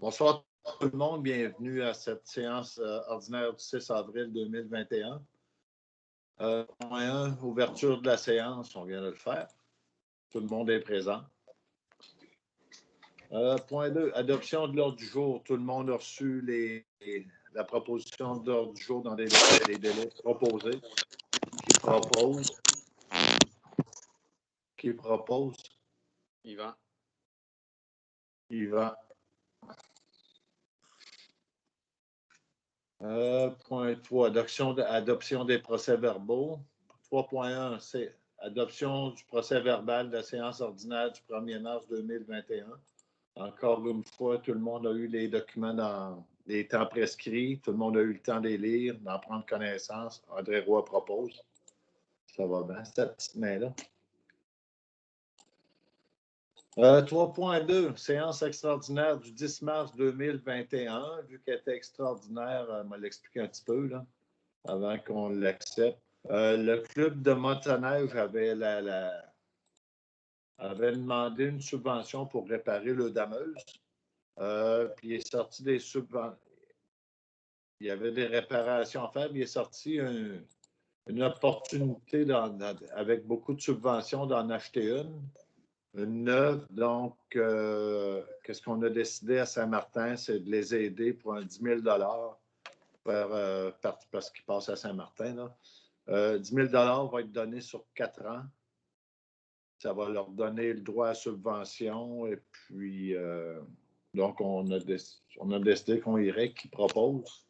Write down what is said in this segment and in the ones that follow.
Bonsoir tout le monde, bienvenue à cette séance ordinaire du 6 avril 2021. Point 1, ouverture de la séance, on vient de le faire. Tout le monde est présent. Point 2, adoption de l'ordre du jour. Tout le monde a reçu la proposition de l'ordre du jour dans les délais proposés. Qui propose? Yvan. Point 3, adoption des procès-verbaux. 3.1, c'est adoption du procès-verbal de la séance ordinaire du 1er mars 2021. Encore une fois, tout le monde a eu les documents dans les temps prescrits. Tout le monde a eu le temps de les lire, d'en prendre connaissance. André Roy propose. Ça va bien, cette petite main-là. 3.2, séance extraordinaire du 10 mars 2021. Vu qu'elle était extraordinaire, on m'a l'expliqué un petit peu là, avant qu'on l'accepte. Le club de motoneige avait demandé une subvention pour réparer le dameuse. Puis il est sorti des subventions. Il y avait des réparations à faire, puis il est sorti une opportunité avec beaucoup de subventions d'en acheter une neuve. Donc, qu'est-ce qu'on a décidé à Saint-Martin, c'est de les aider pour un 10 000 parce qu'ils passent à Saint-Martin. Là. 10 000 va être donné sur 4 ans. Ça va leur donner le droit à subvention. Et puis, donc, on a décidé qu'on irait, qui propose.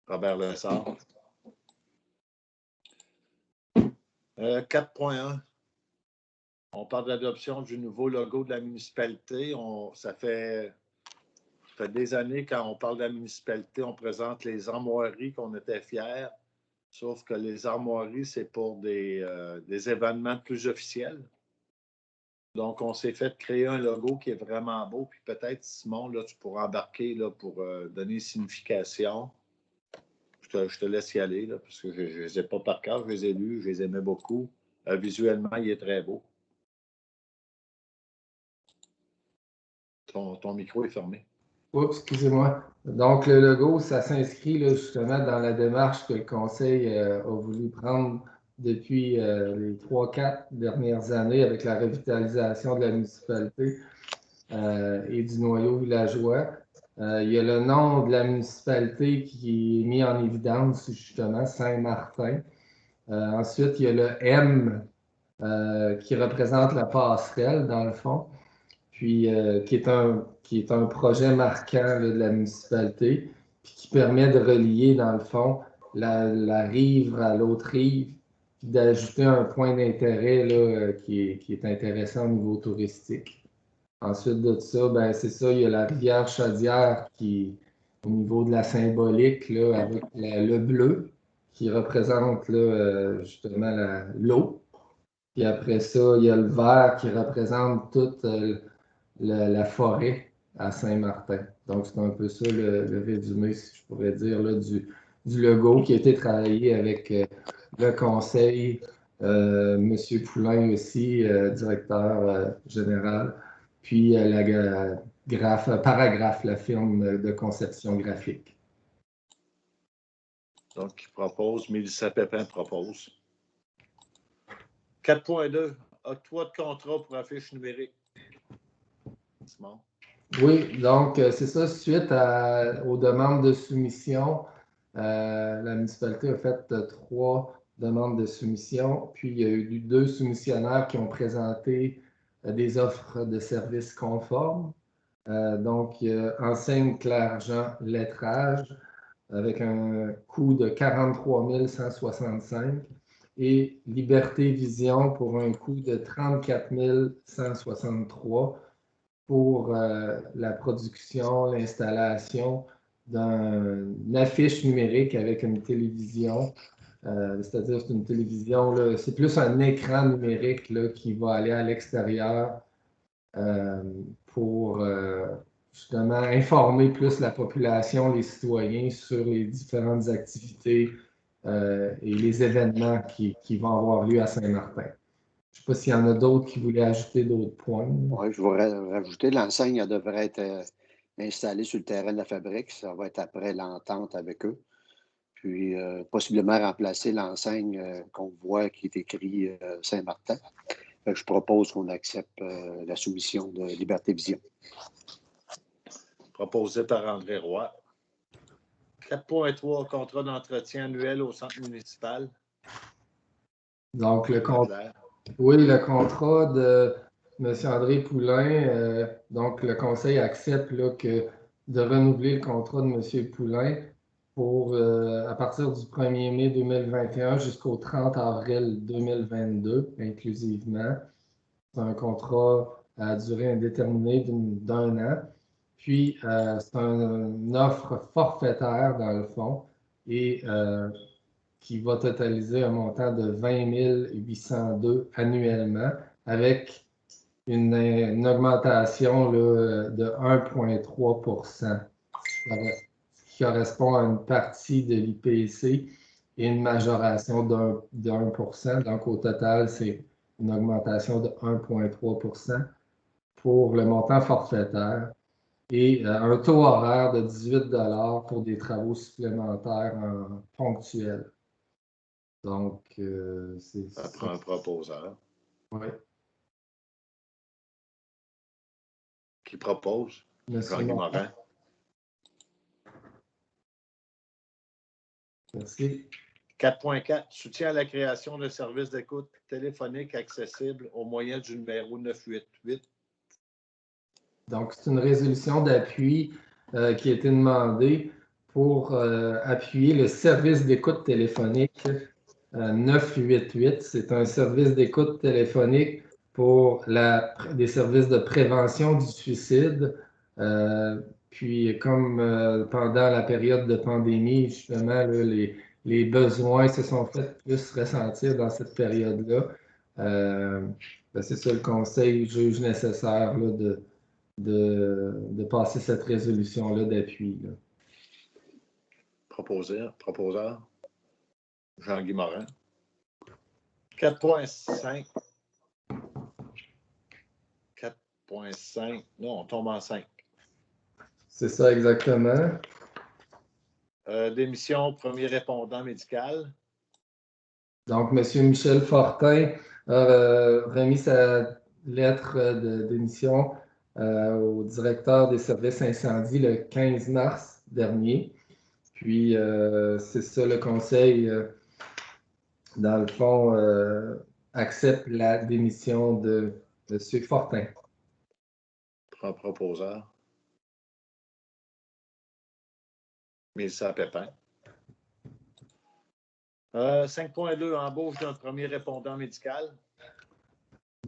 Robert Lessard. 4.1. On parle de l'adoption du nouveau logo de la municipalité. Ça fait des années, quand on parle de la municipalité, on présente les armoiries qu'on était fiers. Sauf que les armoiries, c'est pour des événements plus officiels. Donc, on s'est fait créer un logo qui est vraiment beau. Puis peut-être, Simon, là, tu pourras embarquer là, pour donner signification. Je te laisse y aller, là, parce que je ne les ai pas par cœur. Je les ai lus, je les aimais beaucoup. Visuellement, il est très beau. Ton micro est fermé. Oups, excusez-moi. Donc, le logo, ça s'inscrit justement dans la démarche que le Conseil a voulu prendre depuis les 3-4 dernières années avec la revitalisation de la municipalité et du noyau villageois. Il y a le nom de la municipalité qui est mis en évidence, justement, Saint-Martin. Ensuite, il y a le M qui représente la passerelle, dans le fond, puis qui est un projet marquant là, de la municipalité, puis qui permet de relier, dans le fond, la rive à l'autre rive, puis d'ajouter un point d'intérêt qui est intéressant au niveau touristique. Ensuite de ça, ben, c'est ça, il y a la rivière Chaudière qui, au niveau de la symbolique, là, avec le bleu, qui représente là, justement l'eau. Puis après ça, il y a le vert qui représente toute la forêt à Saint-Martin. Donc, c'est un peu ça le résumé, si je pourrais dire, là, du logo qui a été travaillé avec le conseil, M. Poulain aussi, directeur général, puis Paragraphe, la firme de conception graphique. Donc, il propose, Mélissa Pépin propose. 4.2, octroi de contrat pour affiches numériques. Simon. Oui, donc c'est ça, suite aux demandes de soumission, la municipalité a fait 3 demandes de soumission, puis il y a eu 2 soumissionnaires qui ont présenté des offres de services conformes. Donc, enseigne Claire-Jean Lettrage avec un coût de 43 165 et Liberté Vision pour un coût de 34 163 pour la production, l'installation d'une affiche numérique avec une télévision. C'est-à-dire c'est une télévision, c'est plus un écran numérique là, qui va aller à l'extérieur pour justement informer plus la population, les citoyens sur les différentes activités et les événements qui vont avoir lieu à Saint-Martin. Je ne sais pas s'il y en a d'autres qui voulaient ajouter d'autres points. Oui, je voudrais rajouter, l'enseigne elle devrait être installée sur le terrain de la fabrique. Ça va être après l'entente avec eux. Puis possiblement remplacer l'enseigne qu'on voit qui est écrit Saint-Martin. Je propose qu'on accepte la soumission de Liberté Vision. Proposé par André Roy. 4.3, contrat d'entretien annuel au centre municipal. Donc, le contrat de M. André Poulain, donc le conseil accepte là, de renouveler le contrat de M. Poulain pour, à partir du 1er mai 2021 jusqu'au 30 avril 2022, inclusivement. C'est un contrat à durée indéterminée d'un an. Puis, c'est une offre forfaitaire, dans le fond, et qui va totaliser un montant de 20 802 annuellement, avec une augmentation là, de 1,3 %, qui correspond à une partie de l'IPC et une majoration de 1 %. Donc, au total, c'est une augmentation de 1,3 % pour le montant forfaitaire et un taux horaire de 18 $ pour des travaux supplémentaires ponctuels. Donc, c'est ça prend un proposeur. Oui. Qui propose? Jean-Guy Morin. Merci. 4.4, soutien à la création de services d'écoute téléphonique accessibles au moyen du numéro 988. Donc, c'est une résolution d'appui qui a été demandée pour appuyer le service d'écoute téléphonique 988. C'est un service d'écoute téléphonique pour des services de prévention du suicide. Puis, comme pendant la période de pandémie, justement, là, les besoins se sont fait plus ressentir dans cette période-là. C'est ça, le conseil juge nécessaire là, de passer cette résolution-là d'appui. Proposeur. Jean-Guy Morin. 4.5. 4.5. Non, on tombe en 5. C'est ça, exactement. Démission premier répondant médical. Donc, M. Michel Fortin a remis sa lettre de démission au directeur des services incendie le 15 mars dernier. Puis, c'est ça, le conseil, dans le fond, accepte la démission de M. Fortin. Proposeur. Mélissa Pépin. 5.2, embauche d'un premier répondant médical.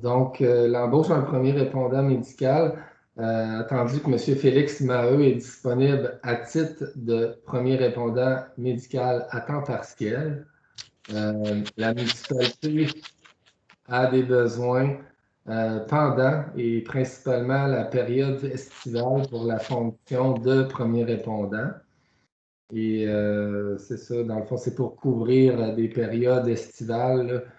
Donc, l'embauche d'un premier répondant médical, attendu que M. Félix Maheu est disponible à titre de premier répondant médical à temps partiel. La municipalité a des besoins pendant et principalement la période estivale pour la fonction de premier répondant. Et c'est ça, dans le fond, c'est pour couvrir des périodes estivales,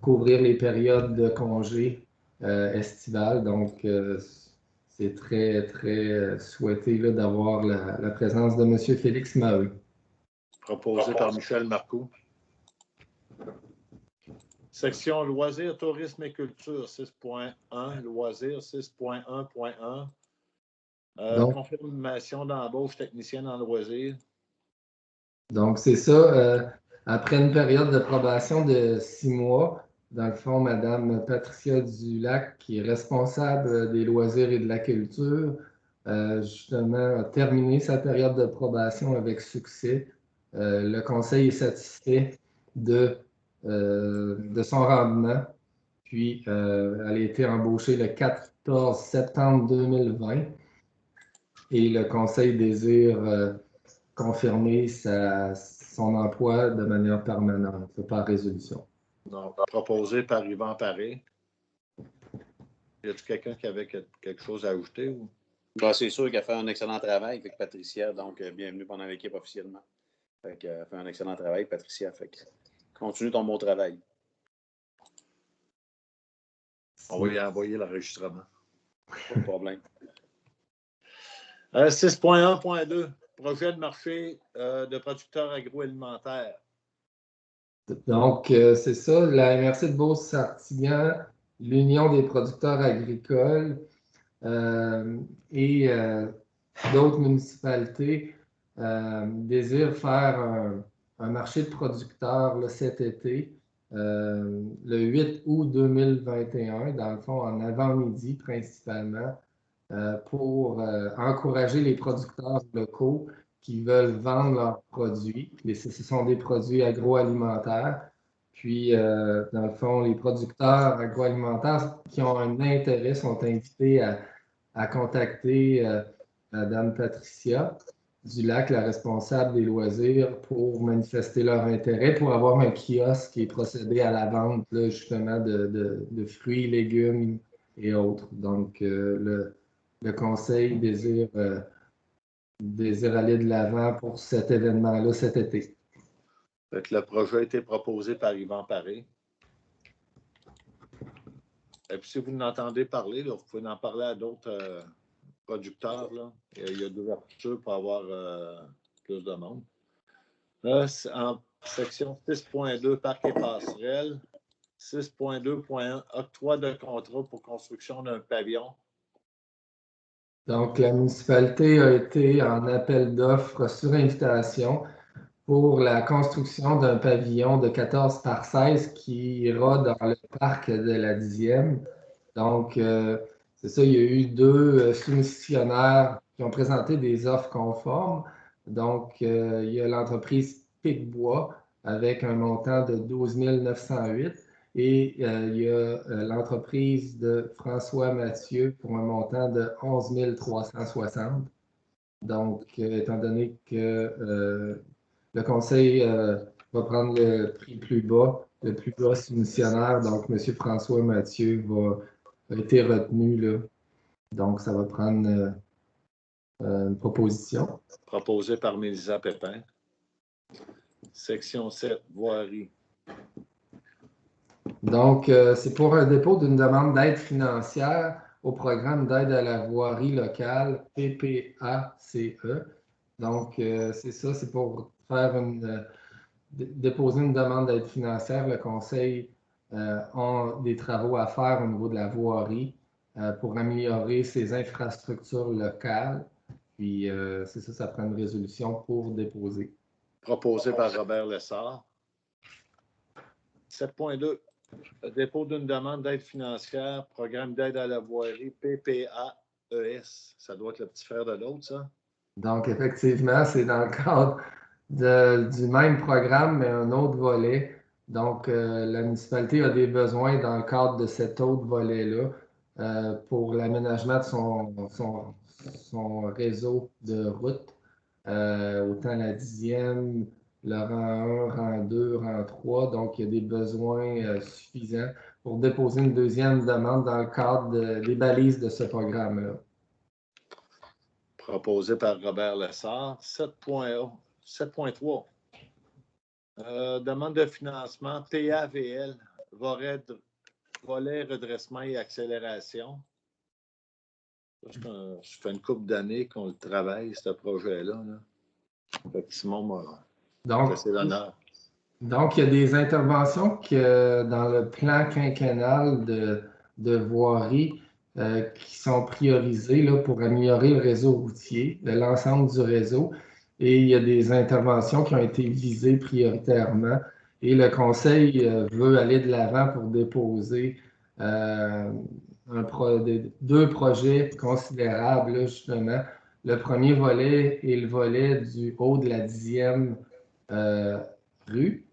couvrir les périodes de congés estivales. Donc, c'est très, très souhaité d'avoir la présence de M. Félix Maheu. Proposé par Michel Marcoux. Section loisirs, tourisme et culture 6.1, loisirs 6.1.1. Confirmation d'embauche technicienne en loisirs. Donc, c'est ça. Après une période de probation de 6 mois, dans le fond, Mme Patricia Dulac, qui est responsable des loisirs et de la culture, justement, a terminé sa période de probation avec succès. Le conseil est satisfait de son rendement. Puis, elle a été embauchée le 14 septembre 2020 et le conseil désire confirmer son emploi de manière permanente, par résolution. Donc, proposé par Yvan Paré. Y a-t-il quelqu'un qui avait quelque chose à ajouter? Ou? Ben, c'est sûr qu'elle fait un excellent travail, fait que Patricia, donc bienvenue pendant l'équipe officiellement. Fait qu'elle fait un excellent travail, Patricia. Fait que continue ton bon travail. On va y envoyer l'enregistrement. Pas de problème. 6.1.2, projet de marché de producteurs agroalimentaires. Donc, c'est ça, la MRC de Beauce-Sartiguan, l'Union des producteurs agricoles et d'autres municipalités désirent faire un marché de producteurs là, cet été, le 8 août 2021, dans le fond, en avant-midi principalement, pour encourager les producteurs locaux qui veulent vendre leurs produits. Ce sont des produits agroalimentaires. Puis, dans le fond, les producteurs agroalimentaires qui ont un intérêt sont invités à contacter Madame Patricia Dulac, la responsable des loisirs, pour manifester leur intérêt, pour avoir un kiosque qui est procédé à la vente là, justement de fruits, légumes et autres. Donc, le conseil désire aller de l'avant pour cet événement-là cet été. Donc, le projet a été proposé par Yvan Paré. Et puis, si vous n'entendez parler, là, vous pouvez en parler à d'autres producteurs. Là. Il y a d'ouverture pour avoir plus de monde. Là, en section 6.2, parc et passerelles. 6.2.1, octroi de contrat pour construction d'un pavillon. Donc, la municipalité a été en appel d'offres sur invitation pour la construction d'un pavillon de 14 par 16 qui ira dans le parc de la 10e. Donc, c'est ça, il y a eu deux soumissionnaires qui ont présenté des offres conformes. Donc, il y a l'entreprise Picbois avec un montant de 12 908 et il y a l'entreprise de François Mathieu pour un montant de 11 360. Donc, étant donné que le conseil va prendre le prix plus bas soumissionnaire, donc M. François Mathieu a été retenu là. Donc, ça va prendre une proposition. Proposé par Mélisa Pépin. Section 7, voirie. Donc, c'est pour un dépôt d'une demande d'aide financière au programme d'aide à la voirie locale, PPACE. Donc, c'est ça, c'est pour faire déposer une demande d'aide financière. Le conseil a des travaux à faire au niveau de la voirie pour améliorer ses infrastructures locales. Puis, c'est ça, ça prend une résolution pour déposer. Proposé par Robert Lessard. 7.2. Dépôt d'une demande d'aide financière, programme d'aide à la voirie, PPAES. Ça doit être le petit frère de l'autre, ça? Donc, effectivement, c'est dans le cadre du même programme, mais un autre volet. Donc, la municipalité a des besoins dans le cadre de cet autre volet-là pour l'aménagement de son réseau de routes, autant la 10e, le rang 1, rang 2, rang 3. Donc, il y a des besoins suffisants pour déposer une deuxième demande dans le cadre des balises de ce programme-là. Proposé par Robert Lessard. 7.3. Demande de financement TAVL, volet redressement et accélération. Ça fait une couple d'années qu'on le travaille, ce projet-là. Là. Simon m'a fait l'honneur. Donc, il y a des interventions dans le plan quinquennal de voirie qui sont priorisées là, pour améliorer le réseau routier, l'ensemble du réseau. Et il y a des interventions qui ont été visées prioritairement. Et le conseil veut aller de l'avant pour déposer deux projets considérables, là, justement. Le premier volet est le volet du haut de la 10e rue.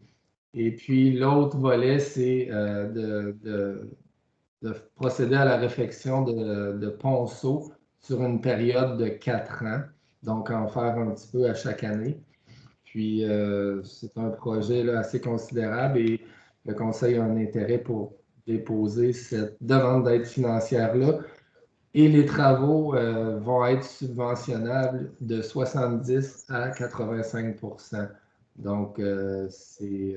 Et puis, l'autre volet, c'est de procéder à la réfection de ponceaux sur une période de 4 ans. Donc, en faire un petit peu à chaque année. Puis, c'est un projet là, assez considérable et le conseil a un intérêt pour déposer cette demande d'aide financière-là. Et les travaux vont être subventionnables de 70 à 85 %. Donc, c'est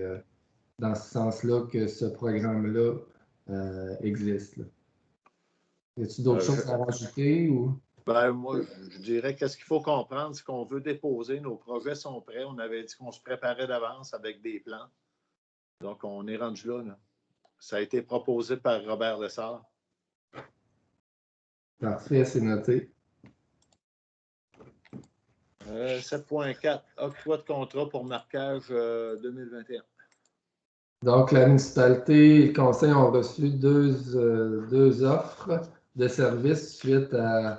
dans ce sens-là que ce programme-là existe. Là. Y a-t-il d'autres choses à rajouter? Ou... Ben, moi, je dirais qu'est-ce qu'il faut comprendre, c'est qu'on veut déposer, nos projets sont prêts. On avait dit qu'on se préparait d'avance avec des plans. Donc, on est rendu là, là. Ça a été proposé par Robert Lessard. Parfait, c'est noté. 7.4, octroi de contrat pour marquage 2021. Donc, la municipalité et le conseil ont reçu deux offres de services suite à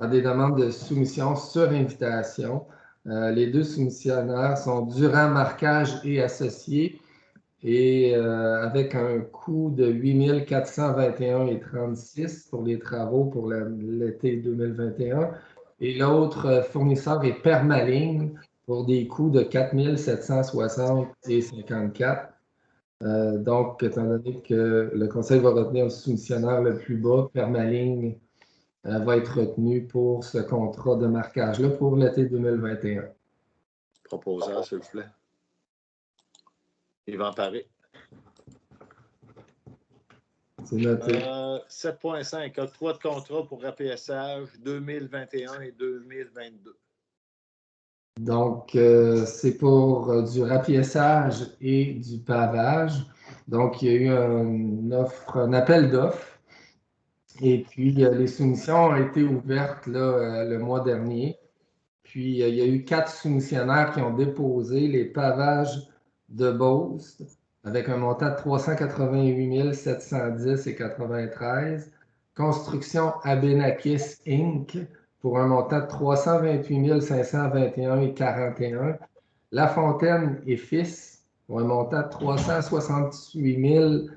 des demandes de soumission sur invitation. Les deux soumissionnaires sont Durand Marquage et Associés et avec un coût de 8 421,36 pour les travaux pour l'été 2021. Et l'autre fournisseur est Permaligne pour des coûts de 4 760,54. Donc, étant donné que le conseil va retenir le soumissionnaire le plus bas, Permaligne va être retenu pour ce contrat de marquage-là pour l'été 2021. Proposeur, s'il vous plaît. Yvan Paré. C'est noté. 7.5, octroi de contrat pour APSH 2021 et 2022. Donc, c'est pour du rapiessage et du pavage. Donc, il y a eu un appel d'offres. Et puis, les soumissions ont été ouvertes là, le mois dernier. Puis, il y a eu 4 soumissionnaires qui ont déposé les pavages de Beauce avec un montant de 388 710,93. Construction Abenakis Inc. pour un montant de 328 521,41. La Fontaine et Fils pour un montant de 368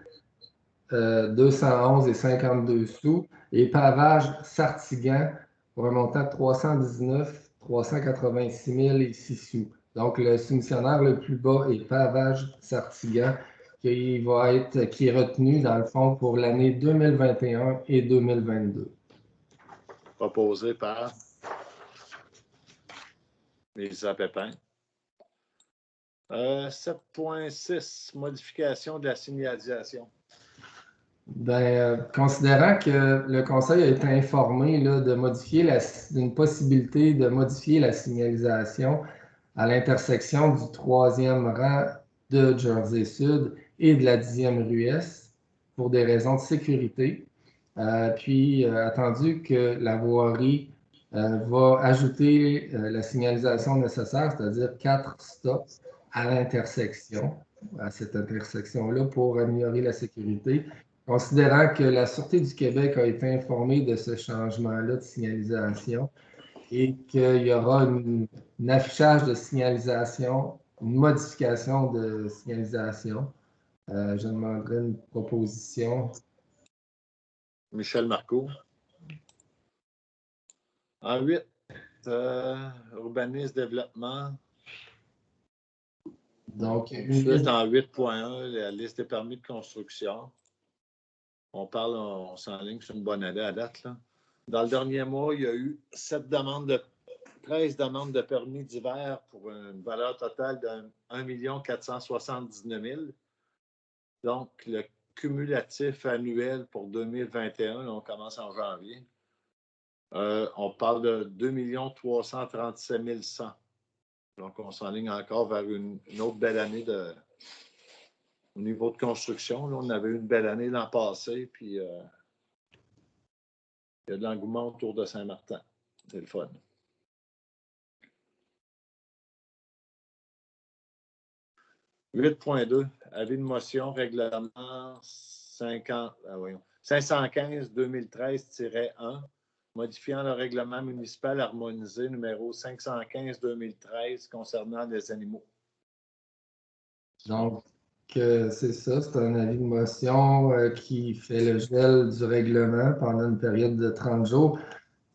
211,52 sous. Et Pavage Sartigan pour un montant de 319 386 sous. Donc, le soumissionnaire le plus bas est Pavage Sartigan, qui est retenu, dans le fond, pour l'année 2021 et 2022. Proposé par Lisa Pépin. 7.6, modification de la signalisation. Considérant que le conseil a été informé là, d'une possibilité de modifier la signalisation à l'intersection du 3e rang de Jersey Sud et de la 10e rue Est pour des raisons de sécurité, attendu que la voirie va ajouter la signalisation nécessaire, c'est-à-dire 4 stops à cette intersection-là pour améliorer la sécurité. Considérant que la Sûreté du Québec a été informée de ce changement-là de signalisation et qu'il y aura un affichage de signalisation, une modification de signalisation, je demanderai une proposition. Michel Marcoux. En 8, urbanisme, développement. Donc, ensuite, en 8.1, la liste des permis de construction. On s'enligne sur une bonne année à date, là. Dans le dernier mois, il y a eu 13 demandes de permis d'hiver pour une valeur totale de 1 479 000. Donc, le cumulatif annuel pour 2021, là, on commence en janvier, on parle de 2 337 100. Donc, on s'enligne encore vers une autre belle année au niveau de construction. Là, on avait eu une belle année l'an passé, puis il y a de l'engouement autour de Saint-Martin. C'est le fun. « 8.2, avis de motion, règlement 515-2013-1, modifiant le règlement municipal harmonisé numéro 515-2013 concernant les animaux. » Donc, c'est ça, c'est un avis de motion qui fait le gel du règlement pendant une période de 30 jours,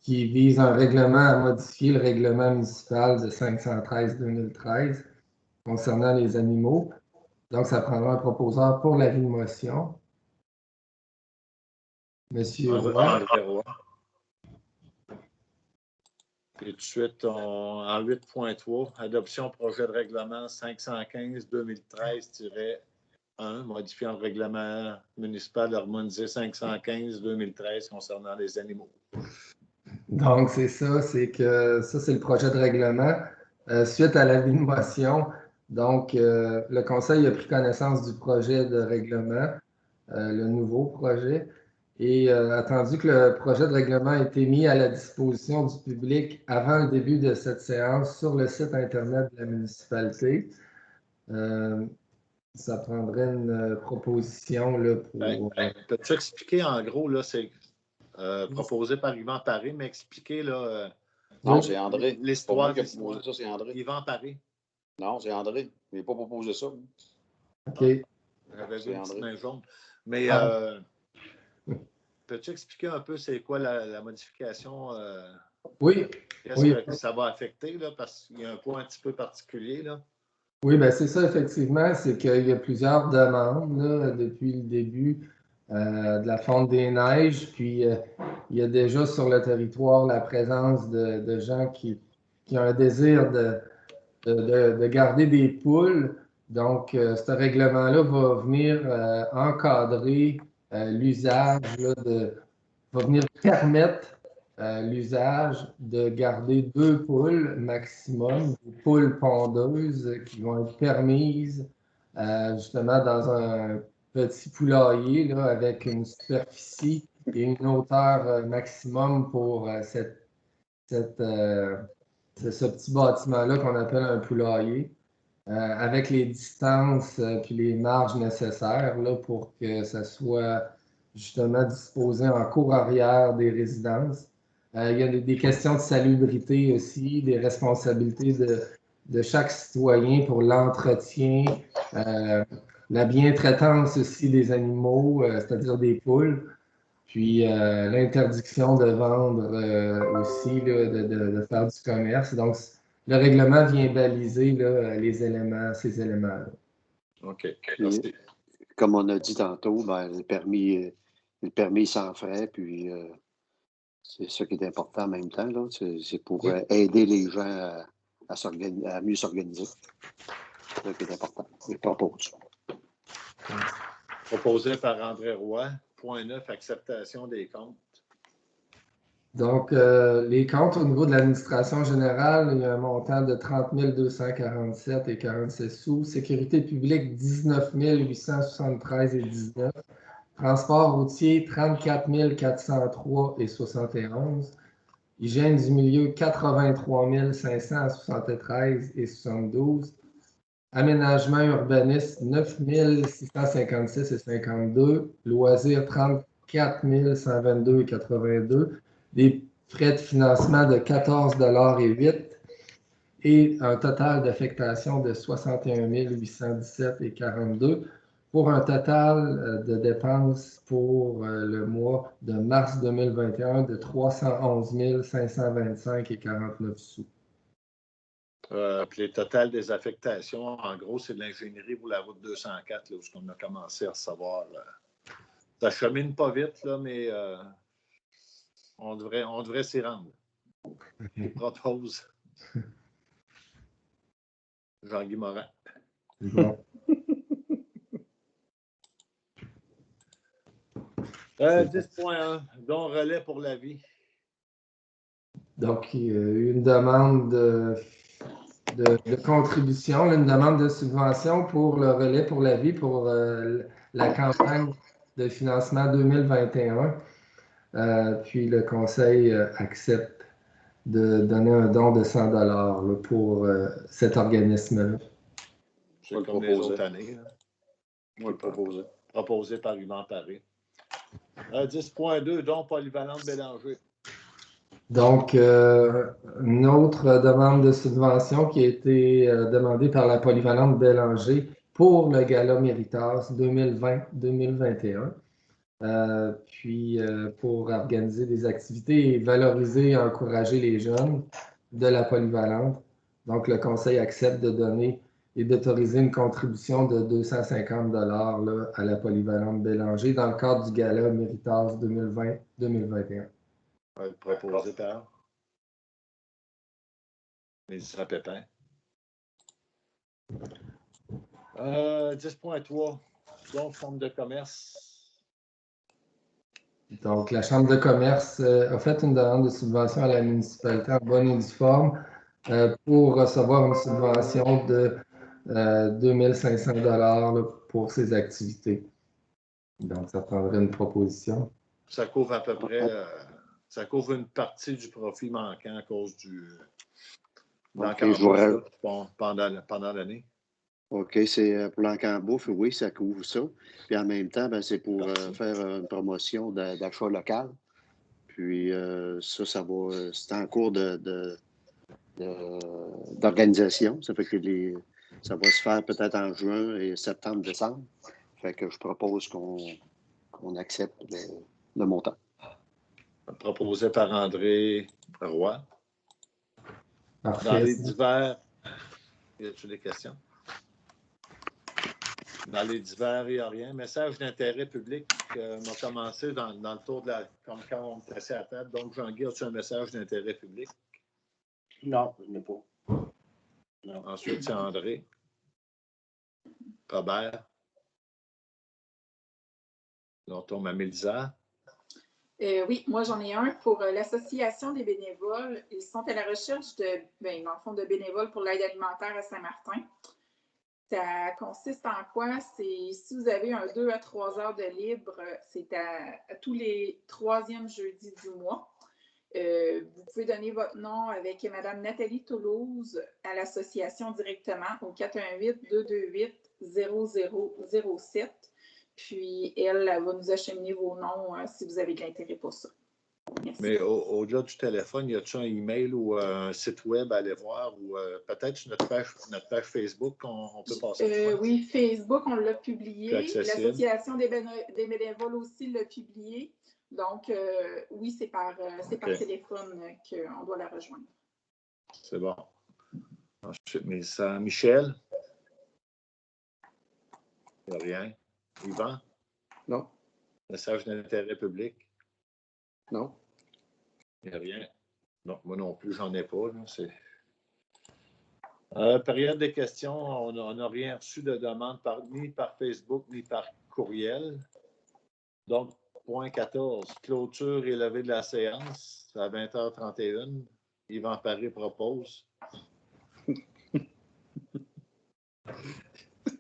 qui vise un règlement à modifier le règlement municipal de 513-2013 concernant les animaux. Donc, ça prendra un proposeur pour l'avis de motion. Monsieur Roy. Et tout de suite, en 8.3, adoption projet de règlement 515-2013-1 modifiant le règlement municipal harmonisé 515-2013 concernant les animaux. Donc, c'est ça, c'est le projet de règlement. Suite à l'avis de motion, donc, le Conseil a pris connaissance du projet de règlement, le nouveau projet, et attendu que le projet de règlement a été mis à la disposition du public avant le début de cette séance sur le site Internet de la municipalité. Ça prendrait une proposition là, pour... Peux-tu expliquer en gros, là, c'est proposé par Yvan Paré, mais expliquer là, non, c'est André. L'histoire qui a proposé ça, c'est André. Yvan Paré. Non, c'est André. Il n'a pas proposé ça. OK. J'avais vu une petite main jaune. Mais peux-tu expliquer un peu c'est quoi la modification? Oui. Qu'est-ce que ça va affecter, là, parce qu'il y a un point un petit peu particulier, là. Oui, bien c'est ça, effectivement, c'est qu'il y a plusieurs demandes là, depuis le début de la fonte des neiges, puis il y a déjà sur le territoire la présence de gens qui ont un désir de garder des poules. Donc, ce règlement-là va venir encadrer l'usage, va venir permettre l'usage de garder 2 poules maximum, des poules pondeuses qui vont être permises justement dans un petit poulailler là, avec une superficie et une hauteur maximum pour ce petit bâtiment-là qu'on appelle un poulailler, avec les distances puis les marges nécessaires là, pour que ça soit justement disposé en cour arrière des résidences. Il y a des questions de salubrité aussi, des responsabilités de chaque citoyen pour l'entretien, la bientraitance aussi des animaux, c'est-à-dire des poules, puis l'interdiction de vendre aussi, là, de faire du commerce. Donc, le règlement vient baliser là, ces éléments-là. OK. Puis, comme on a dit tantôt, ben, le permis sans frais, puis c'est ça qui est important en même temps. Là. C'est pour aider les gens à mieux s'organiser. C'est ça qui est important. Il propose. Proposé par André Roy. Point 9, acceptation des comptes. Donc, les comptes au niveau de l'administration générale, il y a un montant de 30 247,46 sous. Sécurité publique, 19 873,19. Transport routier, 34 403,71. Hygiène du milieu, 83 573,72. Aménagement urbaniste, 9 656,52. Loisirs, 34 122,82. Des frais de financement de 14,08 et un total d'affectation de 61 817,42 pour un total de dépenses pour le mois de mars 2021 de 311 525,49 sous. Puis les totales des affectations, en gros, c'est de l'ingénierie pour la route 204, là, où on a commencé à recevoir. Ça chemine pas vite, là, mais on devrait s'y rendre. Je propose Jean-Guy Morin. Bon. 10.1, don relais pour la vie. Donc, il y a eu une demande de contribution, une demande de subvention pour le relais pour la vie pour la campagne de financement 2021. Puis le Conseil accepte de donner un don de 100 $ pour cet organisme-là. C'est comme les autres années. Moi, le proposer. Proposé par Yvan Paré. 10.2, don polyvalente Bélanger. Donc, une autre demande de subvention qui a été demandée par la polyvalente Bélanger pour le Gala Méritas 2020-2021. Puis, pour organiser des activités et valoriser et encourager les jeunes de la polyvalente. Donc, le Conseil accepte de donner et d'autoriser une contribution de 250 $ là, à la polyvalente Bélanger dans le cadre du Gala Méritas 2020-2021. Proposé par Mélissa Pépin. 10.3. Bon, Chambre de commerce. Donc, la Chambre de commerce a fait une demande de subvention à la municipalité en bonne et due forme pour recevoir une subvention de 2500 $ pour ses activités. Donc, ça prendrait une proposition. Ça couvre à peu près, ça couvre une partie du profit manquant à cause du l'encambouche pendant l'année. OK, c'est pour l'encambouffe, oui, ça couvre ça. Puis en même temps, ben, c'est pour faire une promotion d'achat local. Puis ça va, c'est en cours d'organisation. Ça fait que ça va se faire peut-être en juin et septembre, décembre. Fait que je propose qu'on accepte le montant. Proposé par André Roy. Parfait. Dans les divers, y a-t-il des questions? Dans les divers, il n'y a rien. Message d'intérêt public m'a commencé dans le tour de comme quand on était assis à la table. Donc, Jean-Guy, as-tu un message d'intérêt public? Non, je n'ai pas. Non. Ensuite, c'est André. Robert. Là, on tombe à Mélisa. Oui, moi j'en ai un pour l'Association des bénévoles. Ils sont à la recherche dans le fond, de bénévoles pour l'aide alimentaire à Saint-Martin. Ça consiste en quoi? C'est si vous avez un 2 à 3 heures de libre, c'est à tous les 3e jeudis du mois. Vous pouvez donner votre nom avec Mme Nathalie Toulouse à l'association directement au 418-228-0007. Puis, elle va nous acheminer vos noms si vous avez de l'intérêt pour ça. Merci. Mais au-delà du téléphone, y a-t-il un email ou un site web à aller voir ou peut-être sur notre page Facebook on peut passer? Oui, Facebook, on l'a publié. L'association des bénévoles aussi l'a publié. Donc, oui, c'est par téléphone qu'on doit la rejoindre. C'est bon. Ensuite, Michel? Il n'y a rien. Yvan? Non. Message d'intérêt public? Non. Il n'y a rien. Non, moi non plus, j'en ai pas. Période des questions, on n'a rien reçu de demande ni par Facebook ni par courriel. Donc, point 14, clôture et levée de la séance à 20h31. Yvan Paré propose.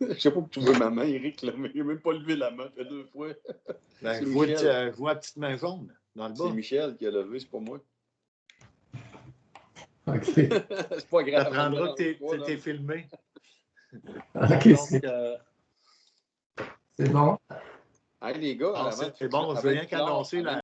Je ne sais pas que tu veux ma main, Eric, là, mais il n'a même pas levé la main, ça fait 2 fois. Ben, je vois la petite main jaune dans le bas. C'est Michel qui a levé, c'est pas moi. OK. C'est pas grave. Ça prendra que tu es filmé. OK, c'est bon. Hey, les gars, C'est bon, je veux rien qu'annoncer la